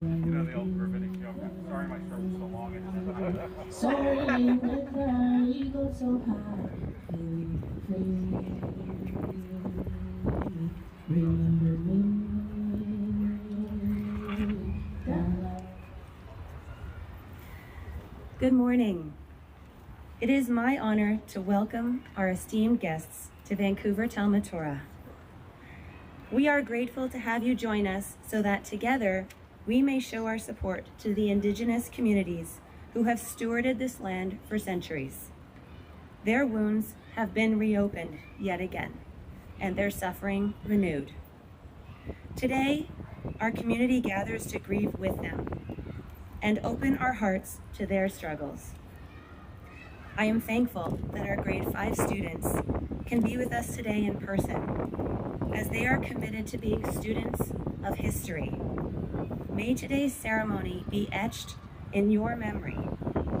You know the old rabbinic joke. I'm sorry my shirt was so long. Sorry, the cloud, you go so high. Remember me. Good morning. It is my honor to welcome our esteemed guests to Vancouver Talmud Torah. We are grateful to have you join us so that together we may show our support to the Indigenous communities who have stewarded this land for centuries. Their wounds have been reopened yet again, and their suffering renewed. Today, our community gathers to grieve with them and open our hearts to their struggles. I am thankful that our grade 5 students can be with us today in person, as they are committed to being students of history. May today's ceremony be etched in your memory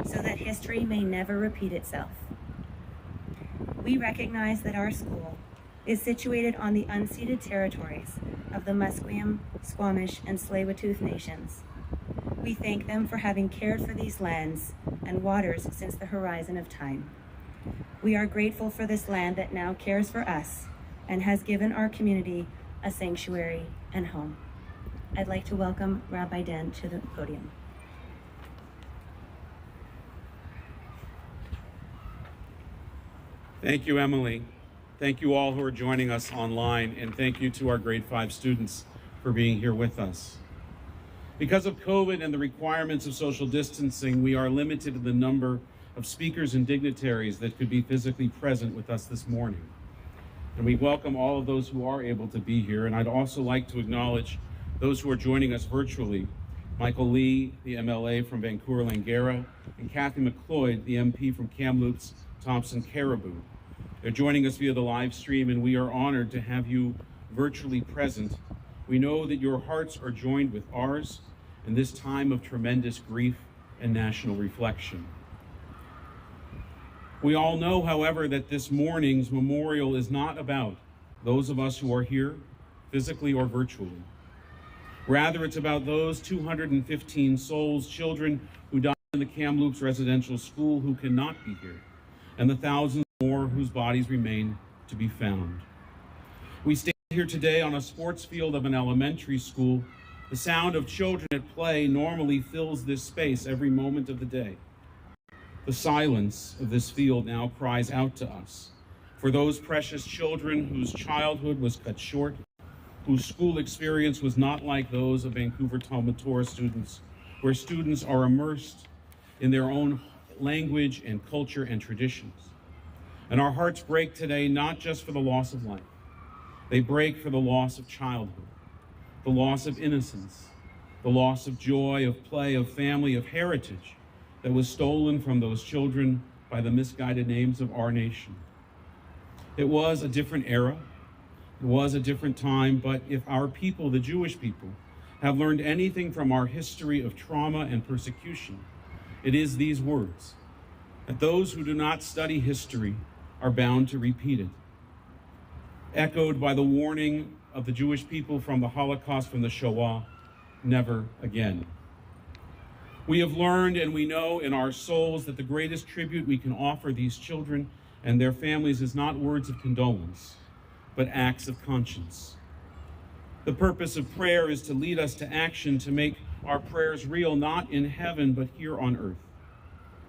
so that history may never repeat itself. We recognize that our school is situated on the unceded territories of the Musqueam, Squamish, and Tsleil-Waututh nations. We thank them for having cared for these lands and waters since the horizon of time. We are grateful for this land that now cares for us and has given our community a sanctuary and home. I'd like to welcome Rabbi Dan to the podium. Thank you, Emily. Thank you all who are joining us online, and thank you to our grade 5 students for being here with us. Because of COVID and the requirements of social distancing, we are limited in the number of speakers and dignitaries that could be physically present with us this morning. And we welcome all of those who are able to be here, and I'd also like to acknowledge those who are joining us virtually: Michael Lee, the MLA from Vancouver-Langara, and Kathy McLeod, the MP from Kamloops, Thompson-Caribou. They're joining us via the live stream, and we are honored to have you virtually present. We know that your hearts are joined with ours in this time of tremendous grief and national reflection. We all know, however, that this morning's memorial is not about those of us who are here, physically or virtually. Rather, it's about those 215 souls, children who died in the Kamloops residential school who cannot be here, and the thousands more whose bodies remain to be found. We stand here today on a sports field of an elementary school. The sound of children at play normally fills this space every moment of the day. The silence of this field now cries out to us for those precious children whose childhood was cut short, whose school experience was not like those of Vancouver Talmud Torah students, where students are immersed in their own language and culture and traditions. And our hearts break today not just for the loss of life. They break for the loss of childhood, the loss of innocence, the loss of joy, of play, of family, of heritage that was stolen from those children by the misguided names of our nation. It was a different era. It was a different time, but if our people, the Jewish people, have learned anything from our history of trauma and persecution, it is these words, that those who do not study history are bound to repeat it. Echoed by the warning of the Jewish people from the Holocaust, from the Shoah, never again. We have learned and we know in our souls that the greatest tribute we can offer these children and their families is not words of condolence, but acts of conscience. The purpose of prayer is to lead us to action, to make our prayers real, not in heaven, but here on earth.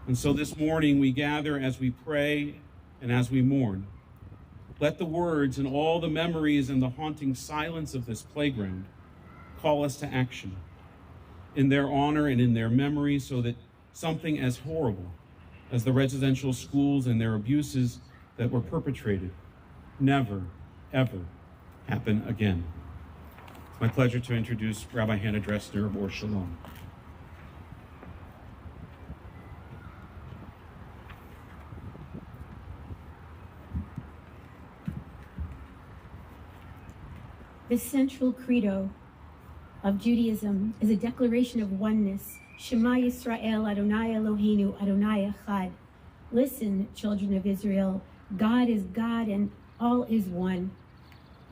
And so this morning we gather as we pray and as we mourn. Let the words and all the memories and the haunting silence of this playground call us to action in their honor and in their memory, so that something as horrible as the residential schools and their abuses that were perpetrated never, ever happen again. It's my pleasure to introduce Rabbi Hannah Dressner of Or Shalom. The central credo of Judaism is a declaration of oneness. Shema Yisrael, Adonai Eloheinu, Adonai Echad. Listen, children of Israel, God is God and all is one.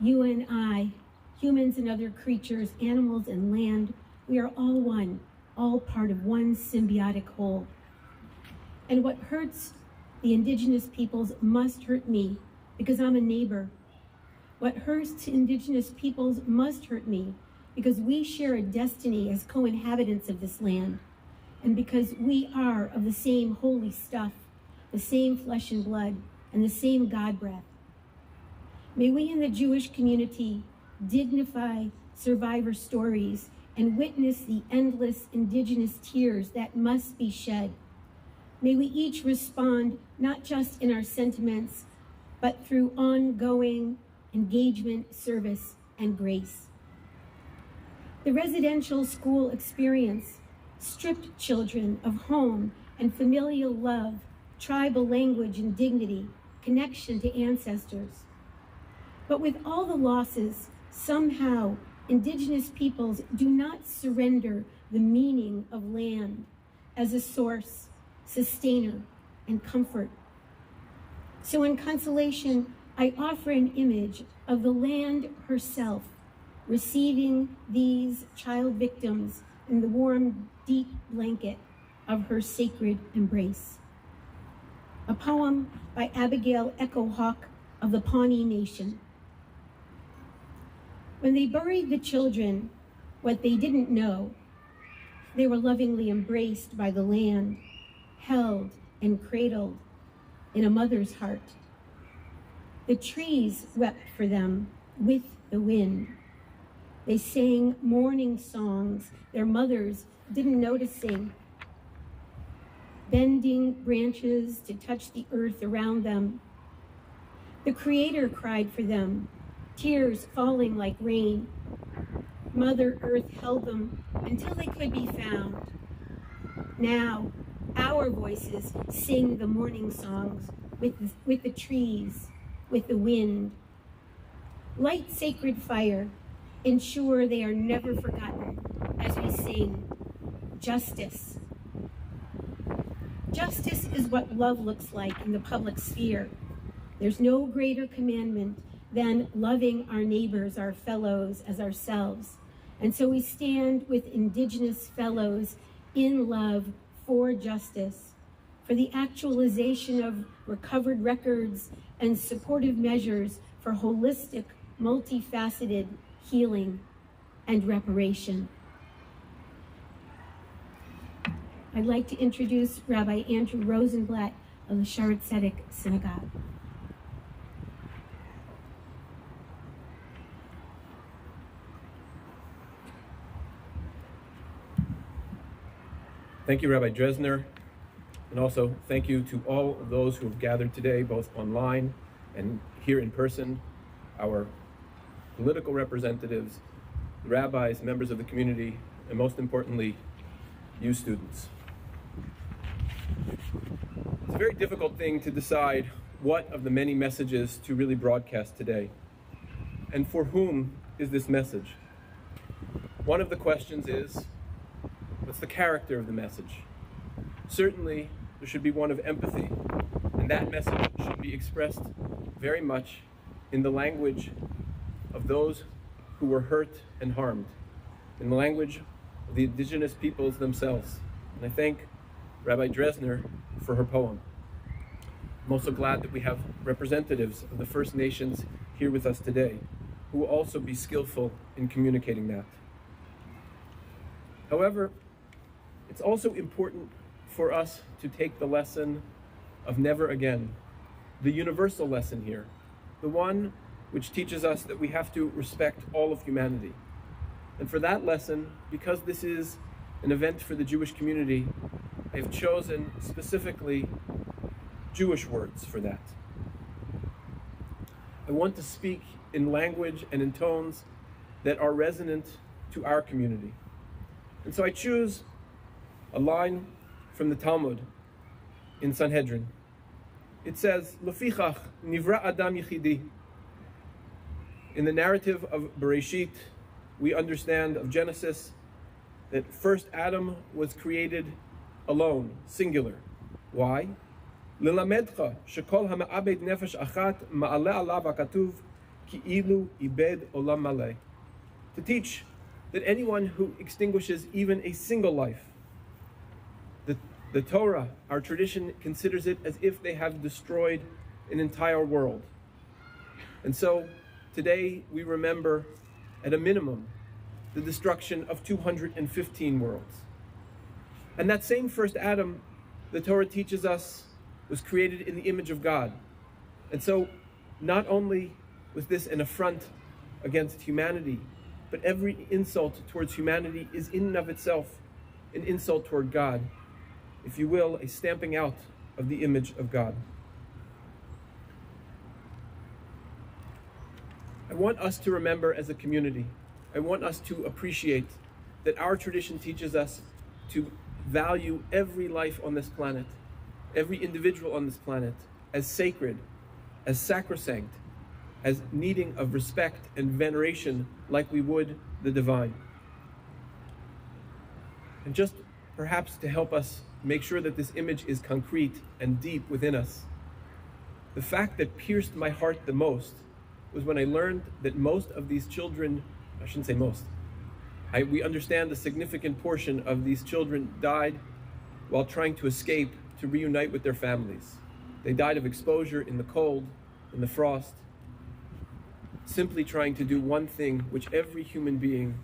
You and I, humans and other creatures, animals and land, We are all one, all part of one symbiotic whole. And what hurts the indigenous peoples must hurt me because I'm a neighbor. What hurts indigenous peoples must hurt me because we share a destiny as co-inhabitants of this land, and because we are of the same holy stuff, the same flesh and blood, and the same God breath. May we in the Jewish community dignify survivor stories and witness the endless indigenous tears that must be shed. May we each respond not just in our sentiments, but through ongoing engagement, service, and grace. The residential school experience stripped children of home and familial love, tribal language and dignity, connection to ancestors. But with all the losses, somehow indigenous peoples do not surrender the meaning of land as a source, sustainer, and comfort. So in consolation, I offer an image of the land herself, receiving these child victims in the warm, deep blanket of her sacred embrace. A poem by Abigail Echo Hawk of the Pawnee Nation. When they buried the children, what they didn't know, they were lovingly embraced by the land, held and cradled in a mother's heart. The trees wept for them with the wind. They sang mourning songs their mothers didn't notice sing, bending branches to touch the earth around them. The Creator cried for them, tears falling like rain. Mother Earth held them until they could be found. Now, our voices sing the mourning songs with the trees, with the wind. Light sacred fire, ensure they are never forgotten as we sing justice. Justice is what love looks like in the public sphere. There's no greater commandment than loving our neighbors, our fellows, as ourselves. And so we stand with indigenous fellows in love for justice, for the actualization of recovered records and supportive measures for holistic, multifaceted healing and reparation. I'd like to introduce Rabbi Andrew Rosenblatt of the Shaare Zedek Synagogue. Thank you, Rabbi Dresner, and also thank you to all of those who have gathered today, both online and here in person, our political representatives, rabbis, members of the community, and most importantly, you students. It's a very difficult thing to decide what of the many messages to really broadcast today, and for whom is this message? One of the questions is, what's the character of the message? Certainly, there should be one of empathy, and that message should be expressed very much in the language of those who were hurt and harmed, in the language of the indigenous peoples themselves. And I thank Rabbi Dresner for her poem. I'm also glad that we have representatives of the First Nations here with us today, who will also be skillful in communicating that. However, it's also important for us to take the lesson of never again, the universal lesson here, the one which teaches us that we have to respect all of humanity. And for that lesson, because this is an event for the Jewish community, I have chosen specifically Jewish words for that. I want to speak in language and in tones that are resonant to our community. And so I choose a line from the Talmud in Sanhedrin. It says, Lefichach nivra adam yichidi. In the narrative of Bereshit, we understand of Genesis that first Adam was created alone, singular. Why? Lilamedcha shekol hama'abed nefesh achat ma'ale alav hakatuv ki'ilu ibed olam maleh. To teach that anyone who extinguishes even a single life, the Torah, our tradition, considers it as if they have destroyed an entire world. And so today we remember, at a minimum, the destruction of 215 worlds. And that same first Adam, the Torah teaches us, was created in the image of God. And so not only was this an affront against humanity, but every insult towards humanity is in and of itself an insult toward God. If you will, a stamping out of the image of God. I want us to remember as a community, I want us to appreciate that our tradition teaches us to value every life on this planet, every individual on this planet, as sacred, as sacrosanct, as needing of respect and veneration like we would the divine. And just perhaps to help us make sure that this image is concrete and deep within us, the fact that pierced my heart the most was when I learned that most of these children, I shouldn't say most, we understand a significant portion of these children died while trying to escape to reunite with their families. They died of exposure in the cold, in the frost, simply trying to do one thing which every human being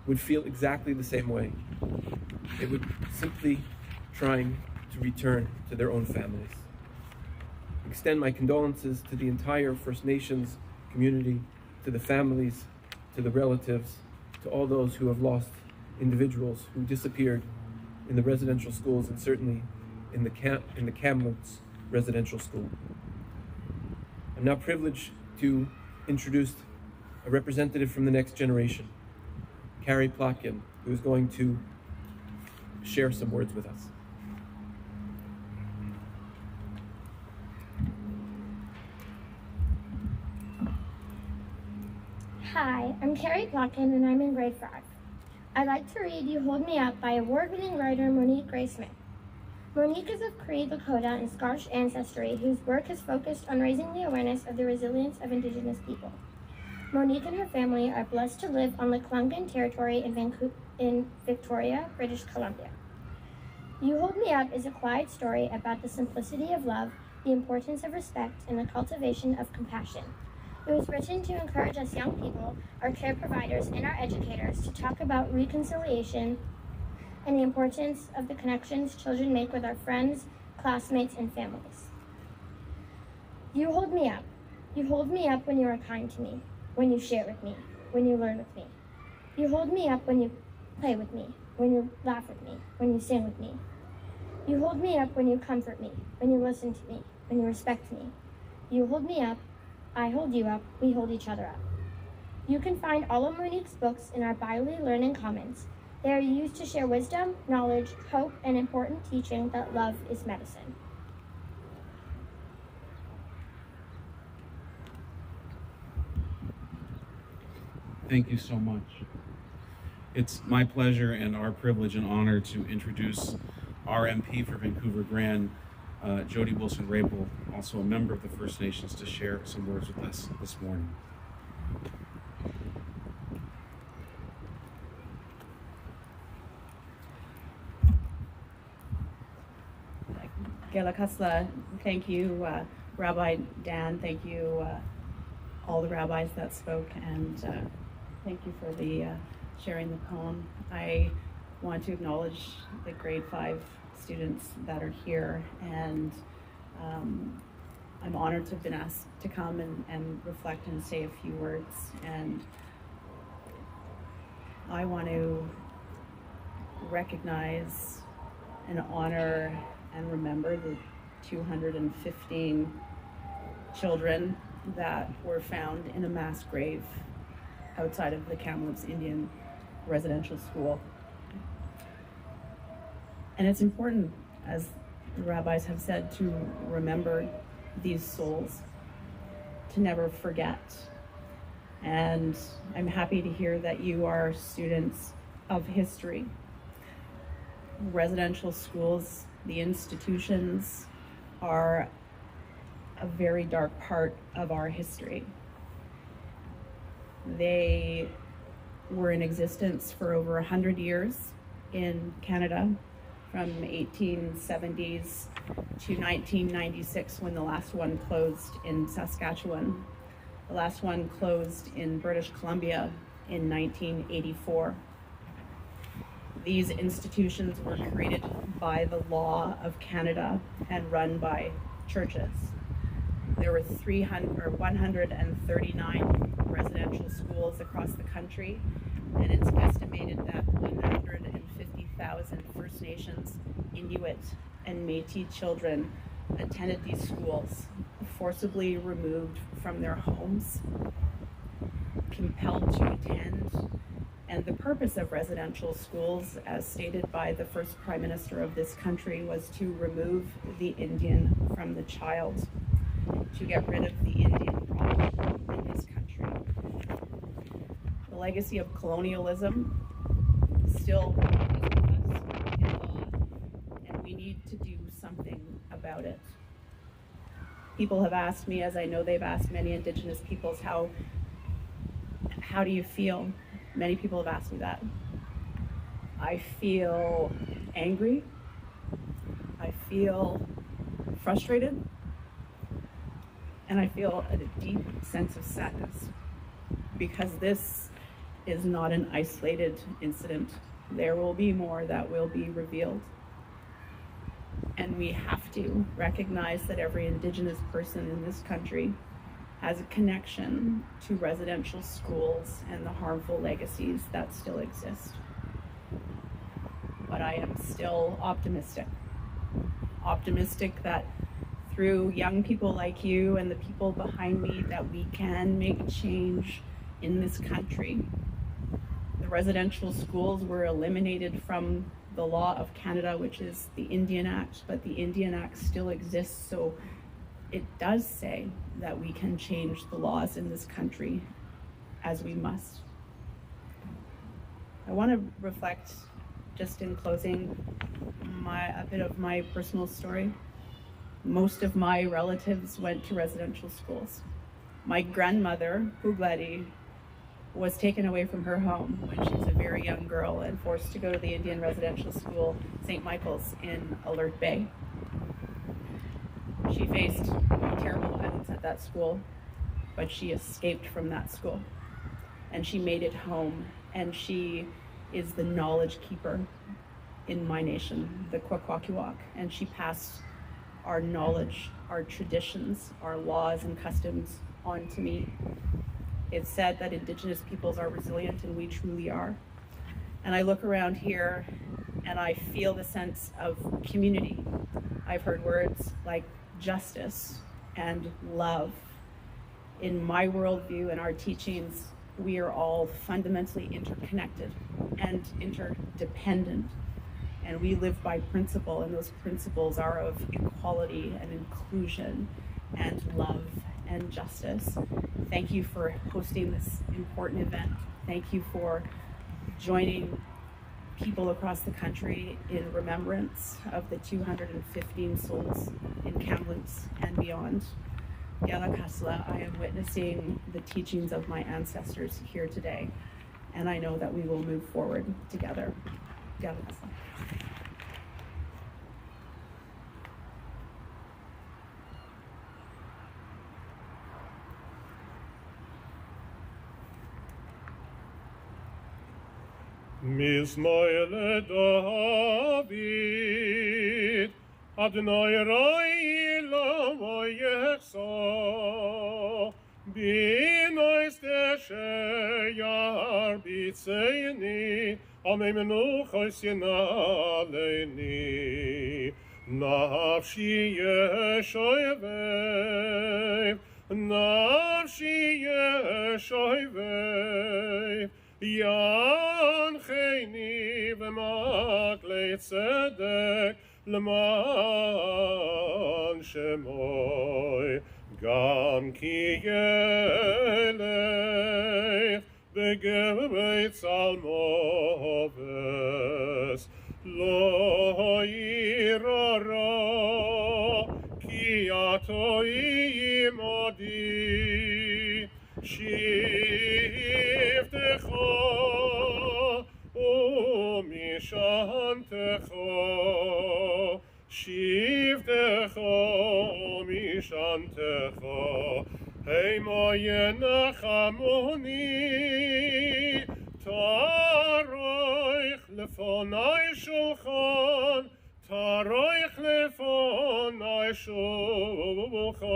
would feel exactly the same way. They would simply trying to return to their own families. Extend my condolences to the entire First Nations community, to the families, to the relatives, to all those who have lost individuals who disappeared in the residential schools and certainly in the Kamloops residential school. I'm now privileged to introduce a representative from the next generation, Carrie Plotkin, who is going to share some words with us. Hi, I'm Carrie Plotkin and I'm in grade 5. I'd like to read You Hold Me Up by award-winning writer Monique Gray Smith. Monique is of Cree, Lakota, and Scottish ancestry whose work has focused on raising the awareness of the resilience of Indigenous people. Monique and her family are blessed to live on the Clungan territory in Victoria, British Columbia. You Hold Me Up is a quiet story about the simplicity of love, the importance of respect, and the cultivation of compassion. It was written to encourage us young people, our care providers, and our educators to talk about reconciliation and the importance of the connections children make with our friends, classmates, and families. You hold me up. You hold me up when you are kind to me, when you share with me, when you learn with me. You hold me up when you play with me, when you laugh with me, when you sing with me. You hold me up when you comfort me, when you listen to me, when you respect me. You hold me up, I hold you up, we hold each other up. You can find all of Monique's books in our bi-weekly Learning Commons. They are used to share wisdom, knowledge, hope, and important teaching that love is medicine. Thank you so much. It's my pleasure and our privilege and honor to introduce our MP for Vancouver Grand, Jody Wilson-Raybould, also a member of the First Nations, to share some words with us this morning. Gelakasla, thank you, Rabbi Dan, thank you, all the rabbis that spoke, and thank you for the sharing the poem. I want to acknowledge the grade 5 students that are here, and I'm honored to have been asked to come and reflect and say a few words. And I want to recognize and honor and remember the 215 children that were found in a mass grave outside of the Kamloops Indian residential school. And it's important, as the rabbis have said, to remember these souls, to never forget. And I'm happy to hear that you are students of history. Residential schools, the institutions, are a very dark part of our history. They were in existence for over 100 years in Canada, from 1870s to 1996, when the last one closed in Saskatchewan. The last one closed in British Columbia in 1984. These institutions were created by the law of Canada and run by churches. There were 139 residential schools across the country, and it's estimated that 150,000 First Nations, Inuit, and Métis children attended these schools, forcibly removed from their homes, compelled to attend. And the purpose of residential schools, as stated by the first Prime Minister of this country, was to remove the Indian from the child, to get rid of the Indian problem in this country. The legacy of colonialism still is with us in law, and we need to do something about it. People have asked me, as I know they've asked many Indigenous peoples, how do you feel? Many people have asked me that. I feel angry. I feel frustrated. And I feel a deep sense of sadness, because this is not an isolated incident. There will be more that will be revealed. And we have to recognize that every Indigenous person in this country has a connection to residential schools and the harmful legacies that still exist. But I am still optimistic that through young people like you and the people behind me, that we can make change in this country. The residential schools were eliminated from the law of Canada, which is the Indian Act, but the Indian Act still exists, so it does say that we can change the laws in this country, as we must. I want to reflect, just in closing, a bit of my personal story. Most of my relatives went to residential schools. My grandmother, Pugladi, was taken away from her home when she was a very young girl and forced to go to the Indian residential school, St. Michael's, in Alert Bay. She faced terrible violence at that school, but she escaped from that school, and she made it home, and she is the knowledge keeper in my nation, the Kwakwaka'wakw, and she passed our knowledge, our traditions, our laws and customs on to me. It's said that Indigenous peoples are resilient, and we truly are. And I look around here and I feel the sense of community. I've heard words like justice and love. In my worldview and our teachings, we are all fundamentally interconnected and interdependent. And we live by principle, and those principles are of equality and inclusion and love and justice. Thank you for hosting this important event. Thank you for joining people across the country in remembrance of the 215 souls in Kamloops and beyond. Yala Kasla, I am witnessing the teachings of my ancestors here today, and I know that we will move forward together. Yala Kasla. Mismoel David, Adonai Roi Lamo Yechso, Binois Tesheyar Bitzeini, Amei Menuchos Yenaleini, Nafshi Yeshoyvev, Nafshi Yeshoyvev, Yancheni v'maklei tzedek l'man shemoi gam ki yelech b'gevei tzalmoves lo yirara ki ato imodi Shivtecho שבטךו משענתךו, המה ינחמוני, תערוך לפני שולחן, תערוך לפני שולחן,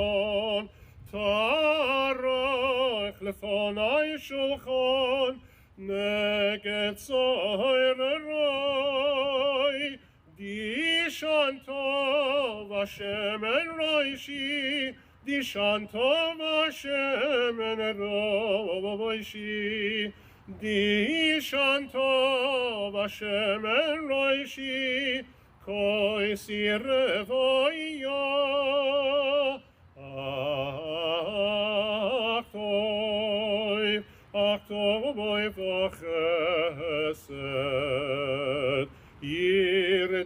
תערוך לפני שולחן, נגד צוררי, דישנתו ושמן ראשי, דישנתו ושמן ראשי, דישנתו ושמן ראשי, כוי סירבויה, אך טוב וחסד ירדפוני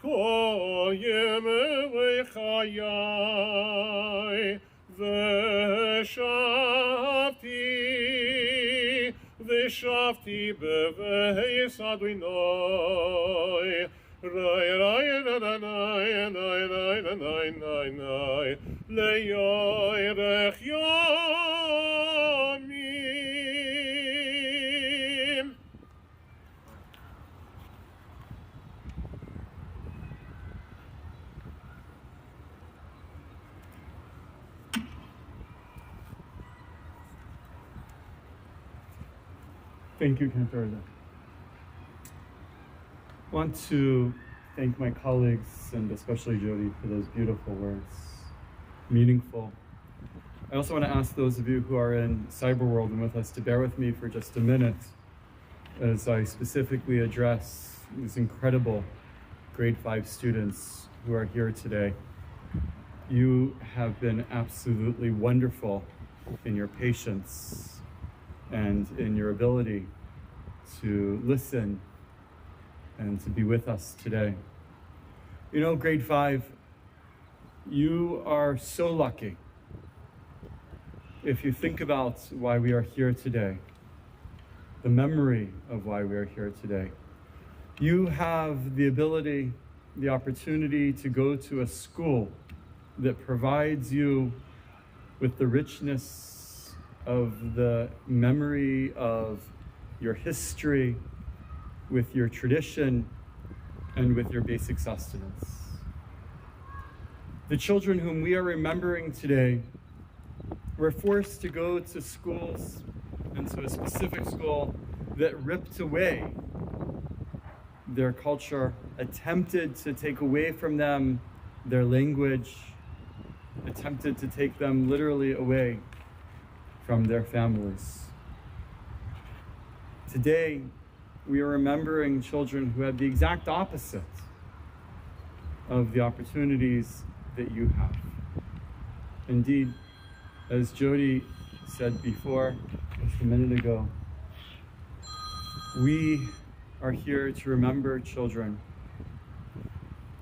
כל ימי חיי, ושבתי בבית אדוני, רי לירך ימים. Thank you, Cantor. I want to thank my colleagues and especially Jody for those beautiful words, meaningful. I also want to ask those of you who are in cyber world and with us to bear with me for just a minute as I specifically address these incredible grade 5 students who are here today. You have been absolutely wonderful in your patience and in your ability to listen and to be with us today. You know, grade 5, you are so lucky. If you think about why we are here today, the memory of why we are here today, you have the ability, the opportunity to go to a school that provides you with the richness of the memory of your history, with your tradition, and with your basic sustenance. The children whom we are remembering today were forced to go to schools and to a specific school that ripped away their culture, attempted to take away from them their language, attempted to take them literally away from their families. Today, we are remembering children who have the exact opposite of the opportunities that you have. Indeed, as Jody said before, just a minute ago, we are here to remember children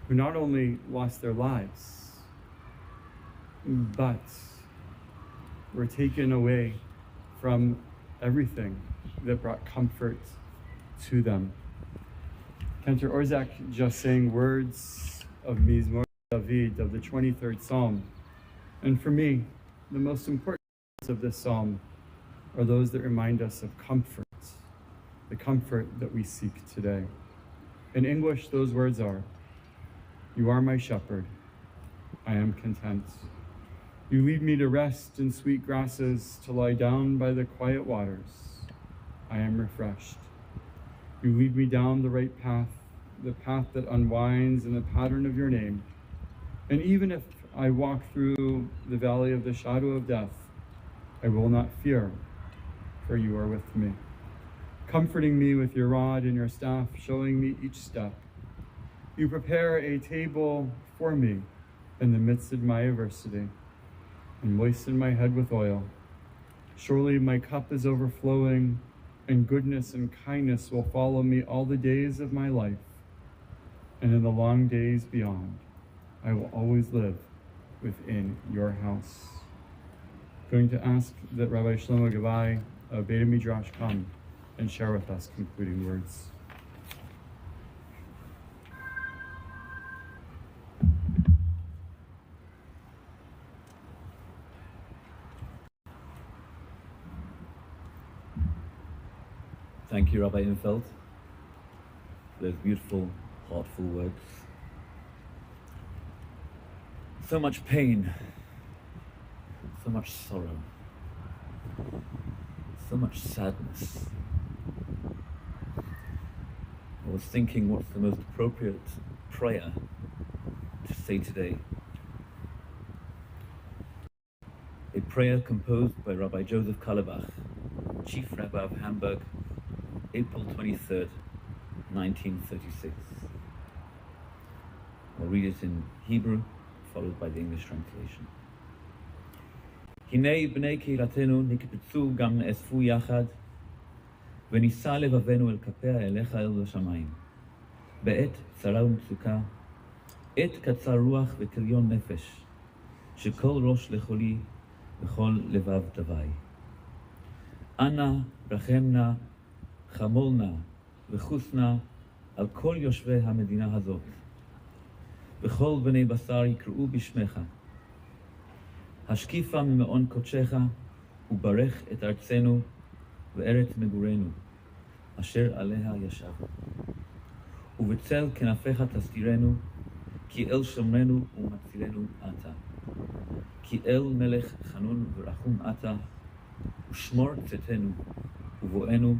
who not only lost their lives, but were taken away from everything that brought comfort to them. Cantor Orzak just sang words of Mizmor David, of the 23rd Psalm. And for me, the most important words of this psalm are those that remind us of comfort, the comfort that we seek today. In English, those words are, "You are my shepherd, I am content. You lead me to rest in sweet grasses, to lie down by the quiet waters. I am refreshed. You lead me down the right path, the path that unwinds in the pattern of your name. And even if I walk through the valley of the shadow of death, I will not fear, for you are with me, comforting me with your rod and your staff, showing me each step. You prepare a table for me in the midst of my adversity, and moisten my head with oil. Surely my cup is overflowing, and goodness and kindness will follow me all the days of my life. And in the long days beyond, I will always live within your house." I'm going to ask that Rabbi Shlomo Gavai of Beit Midrash come and share with us concluding words. Thank you, Rabbi Infeld, for those beautiful, heartful words. So much pain, so much sorrow, so much sadness. I was thinking, what's the most appropriate prayer to say today? A prayer composed by Rabbi Joseph Kalabach, Chief Rabbi of Hamburg, April 23rd, 1936. I'll read it in Hebrew, followed by the English translation. הנה בני קהילתנו נקבצו גם נאספו יחד, ונישא לבבנו אל כפיה אליך אל השמיים. בעת צרה ומצוקה, עת קצר רוח וכליון נפש, שכל ראש לחולי וכל לבב דווי. אנא רחמנה, חמולנה וחוסנה על כל יושבי המדינה הזאת. וכל בני בשר יקראו בשמך. השקיפה ממעון קודשך וברך את ארצנו וארץ מגורנו, אשר עליה ישבנו. ובצל כנפיך תסתירנו, כי אל שומרנו ומצילנו אתה. כי אל מלך חנון ורחום אתה, ושמור צאתנו ובואנו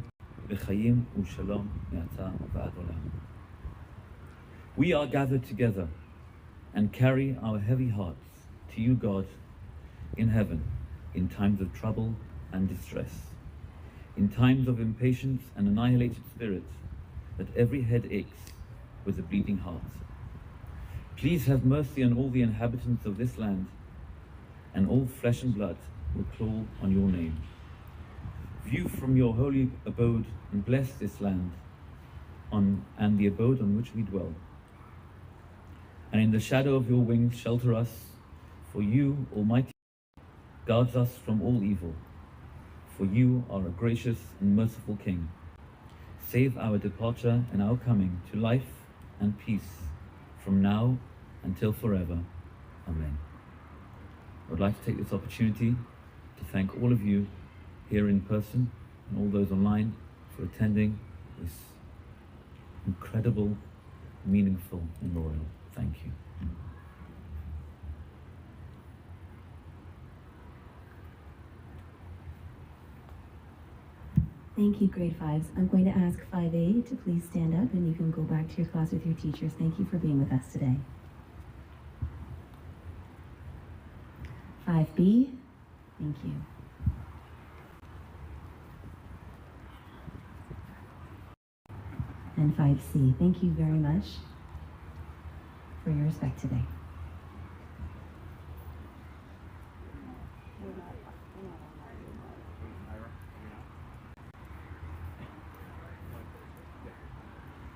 בחיים ושלום מעתה ועד עולם. We are gathered together and carry our heavy hearts to you, God, in heaven, in times of trouble and distress, in times of impatience and annihilated spirit, that every head aches with a bleeding heart. Please have mercy on all the inhabitants of this land, and all flesh and blood will call on your name. View from your holy abode and bless this land and the abode on which we dwell. And in the shadow of your wings shelter us, for you, Almighty, guards us from all evil. For you are a gracious and merciful King. Save our departure and our coming to life and peace from now until forever. Amen. I would like to take this opportunity to thank all of you here in person and all those online for attending this incredible, meaningful memorial. Thank you. Thank you, grade 5s. I'm going to ask 5A to please stand up and you can go back to your class with your teachers. Thank you for being with us today. 5B, thank you. And 5C, thank you very much for your respect today.